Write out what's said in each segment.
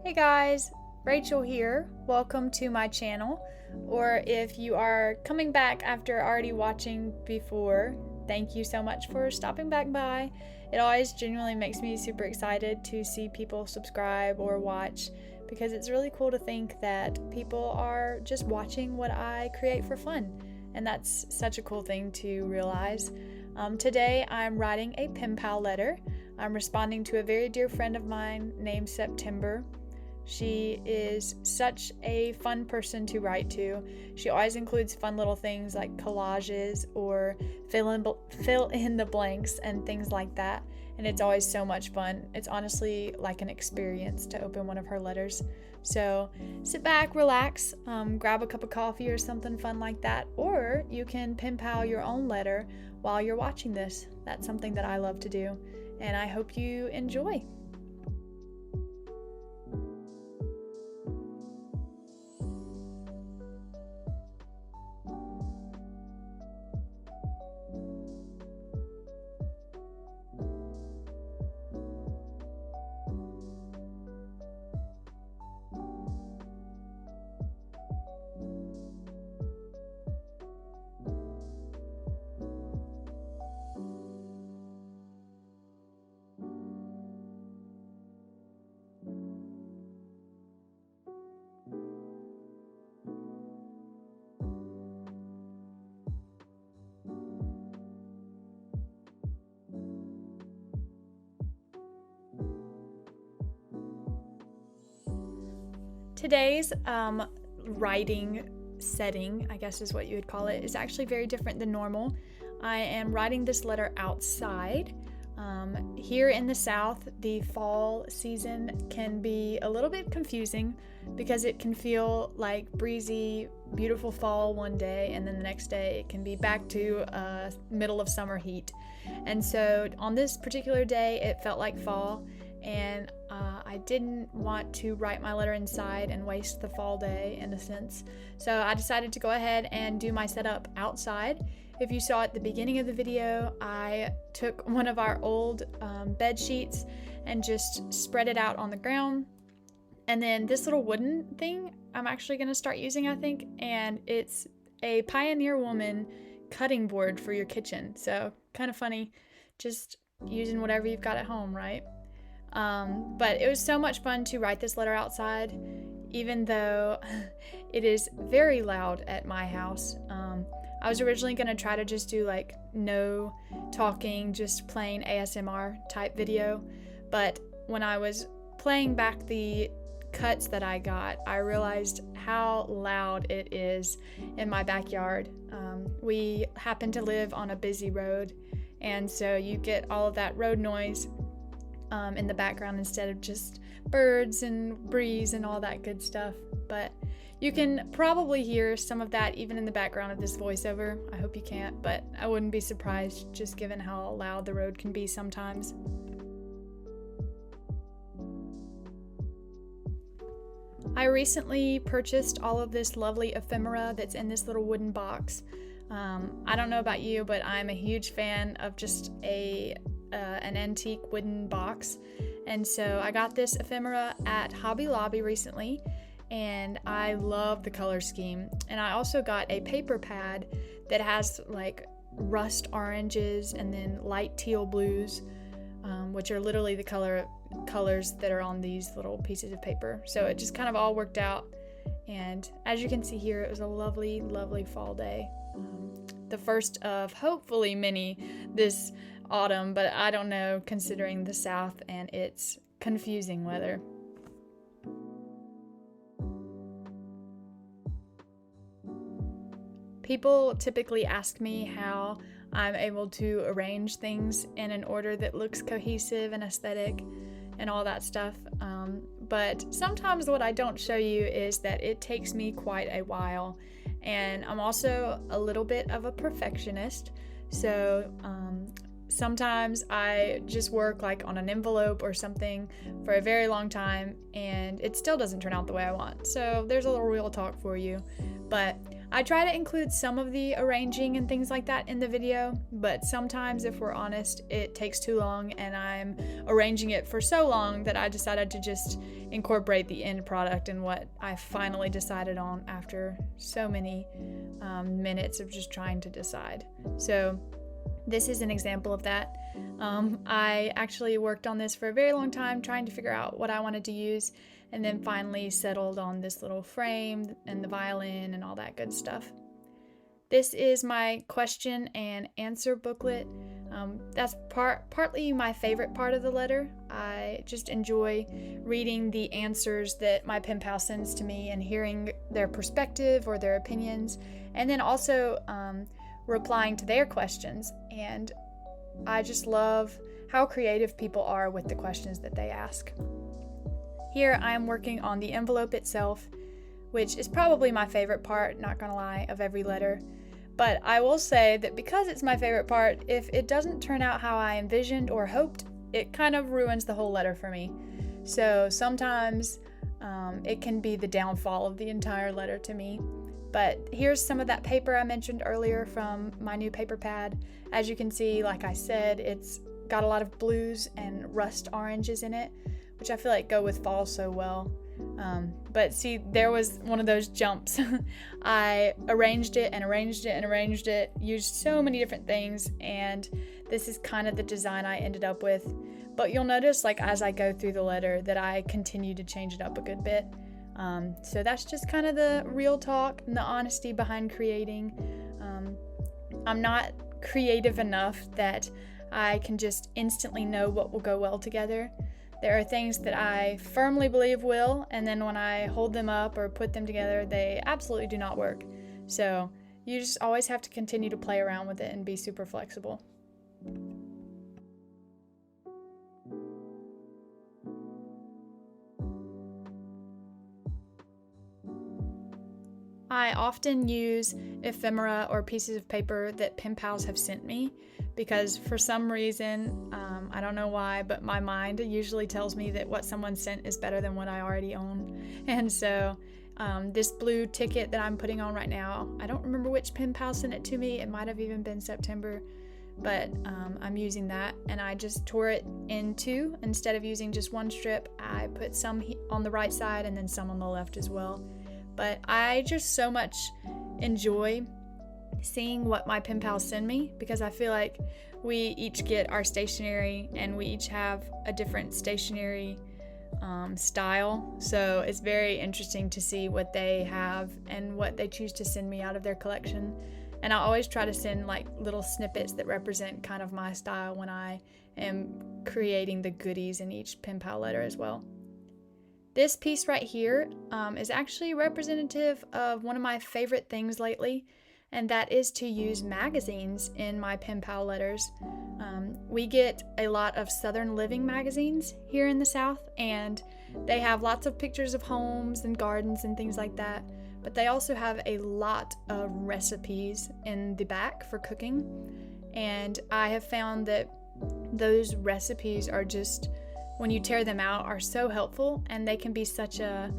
Hey guys, Rachel here. Welcome to my channel. Or if you are coming back after already watching before, thank you so much for stopping back by. It always genuinely makes me super excited to see people subscribe or watch because it's really cool to think that people are just watching what I create for fun. And that's such a cool thing to realize. Today I'm writing a pen pal letter. I'm responding to a very dear friend of mine named September. She is such a fun person to write to. She always includes fun little things like collages or fill in the blanks and things like that. And it's always so much fun. It's honestly like an experience to open one of her letters. So sit back, relax, grab a cup of coffee or something fun like that. Or you can pen pal your own letter while you're watching this. That's something that I love to do. And I hope you enjoy. Today's writing setting, I guess is what you would call it, is actually very different than normal. I am writing this letter outside. Here in the South, the fall season can be a little bit confusing because it can feel like breezy, beautiful fall one day, and then the next day it can be back to middle of summer heat. And so on this particular day, it felt like fall, and I didn't want to write my letter inside and waste the fall day in a sense. So I decided to go ahead and do my setup outside. If you saw at the beginning of the video, I took one of our old bed sheets and just spread it out on the ground. And then this little wooden thing I'm actually going to start using, I think, and it's a Pioneer Woman cutting board for your kitchen. So kind of funny, just using whatever you've got at home, right? But it was so much fun to write this letter outside, even though it is very loud at my house. I was originally going to try to just do like no talking, just plain ASMR type video, but when I was playing back the cuts that I got, I realized how loud it is in my backyard. We happen to live on a busy road, and so you get all of that road noise in the background instead of just birds and breeze and all that good stuff. But you can probably hear some of that even in the background of this voiceover. I hope you can't, but I wouldn't be surprised just given how loud the road can be sometimes. I recently purchased all of this lovely ephemera that's in this little wooden box. I don't know about you, but I'm a huge fan of just an antique wooden box, and so I got this ephemera at Hobby Lobby recently, and I love the color scheme. And I also got a paper pad that has like rust oranges and then light teal blues, which are literally the colors that are on these little pieces of paper. So it just kind of all worked out, and as you can see here, it was a lovely, lovely fall day. The first of hopefully many this autumn, but I don't know considering the South and its confusing weather. People typically ask me how I'm able to arrange things in an order that looks cohesive and aesthetic and all that stuff, but sometimes what I don't show you is that it takes me quite a while, and I'm also a little bit of a perfectionist, so sometimes I just work like on an envelope or something for a very long time and it still doesn't turn out the way I want. So there's a little real talk for you. But I try to include some of the arranging and things like that in the video, but sometimes, if we're honest, it takes too long and I'm arranging it for so long that I decided to just incorporate the end product in what I finally decided on after so many minutes of just trying to decide. So this is an example of that. I actually worked on this for a very long time trying to figure out what I wanted to use, and then finally settled on this little frame and the violin and all that good stuff. This is my question and answer booklet. That's partly my favorite part of the letter. I just enjoy reading the answers that my pen pal sends to me and hearing their perspective or their opinions, and then also replying to their questions. And I just love how creative people are with the questions that they ask. Here I am working on the envelope itself, which is probably my favorite part, not gonna lie, of every letter. But I will say that because it's my favorite part, if it doesn't turn out how I envisioned or hoped, it kind of ruins the whole letter for me. So sometimes it can be the downfall of the entire letter to me. But here's some of that paper I mentioned earlier from my new paper pad. As you can see, like I said, it's got a lot of blues and rust oranges in it, which I feel like go with fall so well. But see, there was one of those jumps. I arranged it and arranged it and arranged it, used so many different things, and this is kind of the design I ended up with. But you'll notice, like, as I go through the letter, that I continue to change it up a good bit. So that's just kind of the real talk and the honesty behind creating. I'm not creative enough that I can just instantly know what will go well together. There are things that I firmly believe will, and then when I hold them up or put them together, they absolutely do not work. So you just always have to continue to play around with it and be super flexible. I often use ephemera or pieces of paper that pen pals have sent me because for some reason, I don't know why, but my mind usually tells me that what someone sent is better than what I already own. And so this blue ticket that I'm putting on right now, I don't remember which pen pal sent it to me. It might have even been September, but I'm using that, and I just tore it in two. Instead of using just one strip, I put some on the right side and then some on the left as well. But I just so much enjoy seeing what my pen pals send me because I feel like we each get our stationery and we each have a different stationery style. So it's very interesting to see what they have and what they choose to send me out of their collection. And I always try to send like little snippets that represent kind of my style when I am creating the goodies in each pen pal letter as well. This piece right here is actually representative of one of my favorite things lately, and that is to use magazines in my pen pal letters. We get a lot of Southern Living magazines here in the South, and they have lots of pictures of homes and gardens and things like that, but they also have a lot of recipes in the back for cooking, and I have found that those recipes are just, when you tear them out, are so helpful, and they can be such a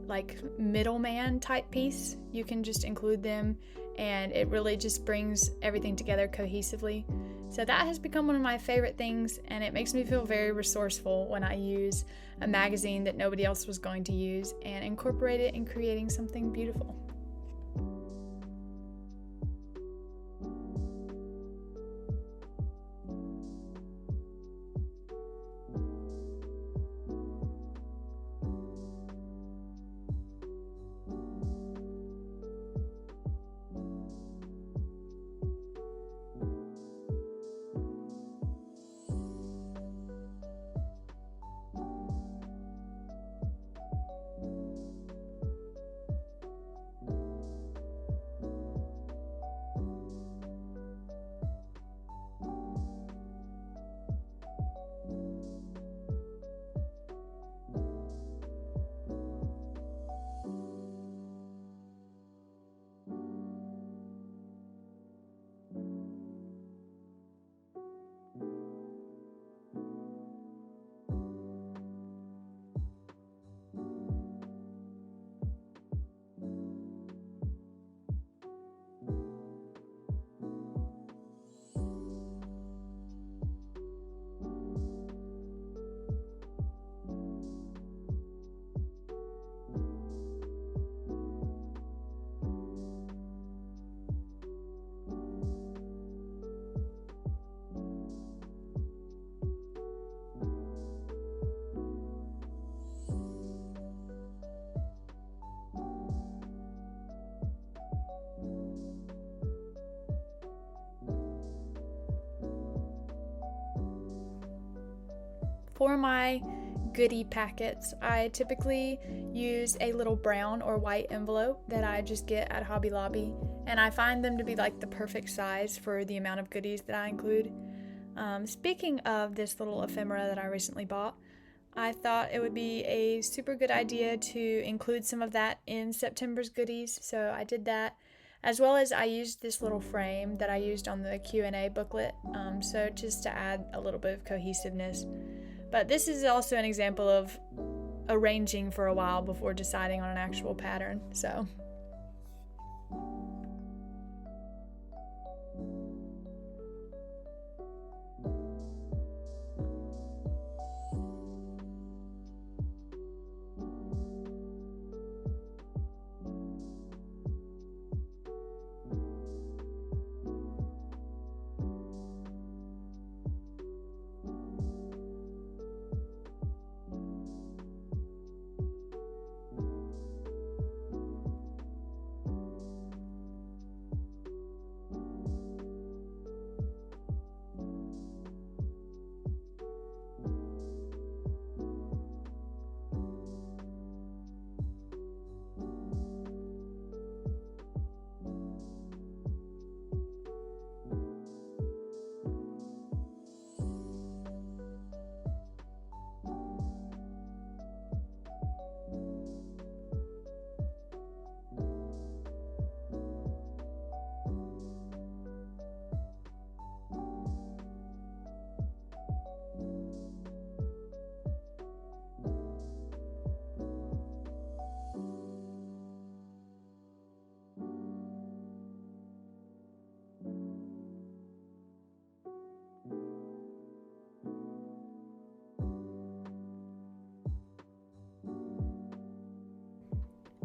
like middleman type piece. You can just include them and it really just brings everything together cohesively. So that has become one of my favorite things, and it makes me feel very resourceful when I use a magazine that nobody else was going to use and incorporate it in creating something beautiful. for my goodie packets, I typically use a little brown or white envelope that I just get at Hobby Lobby, and I find them to be like the perfect size for the amount of goodies that I include. Speaking of this little ephemera that I recently bought, I thought it would be a super good idea to include some of that in September's goodies, so I did that, as well as I used this little frame that I used on the Q&A booklet, so just to add a little bit of cohesiveness. But this is also an example of arranging for a while before deciding on an actual pattern, so.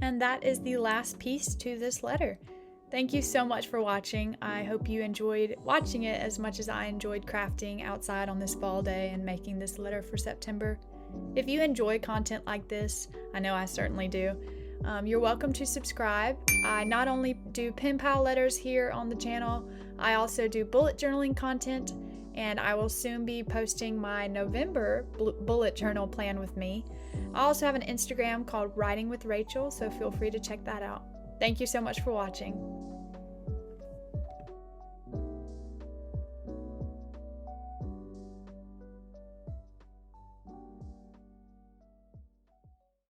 And that is the last piece to this letter. Thank you so much for watching. I hope you enjoyed watching it as much as I enjoyed crafting outside on this fall day and making this letter for September. If you enjoy content like this, I know I certainly do, you're welcome to subscribe. I not only do pen pal letters here on the channel, I also do bullet journaling content, and I will soon be posting my November bullet journal plan with me. I also have an Instagram called Writing with Rachel, so feel free to check that out. Thank you so much for watching.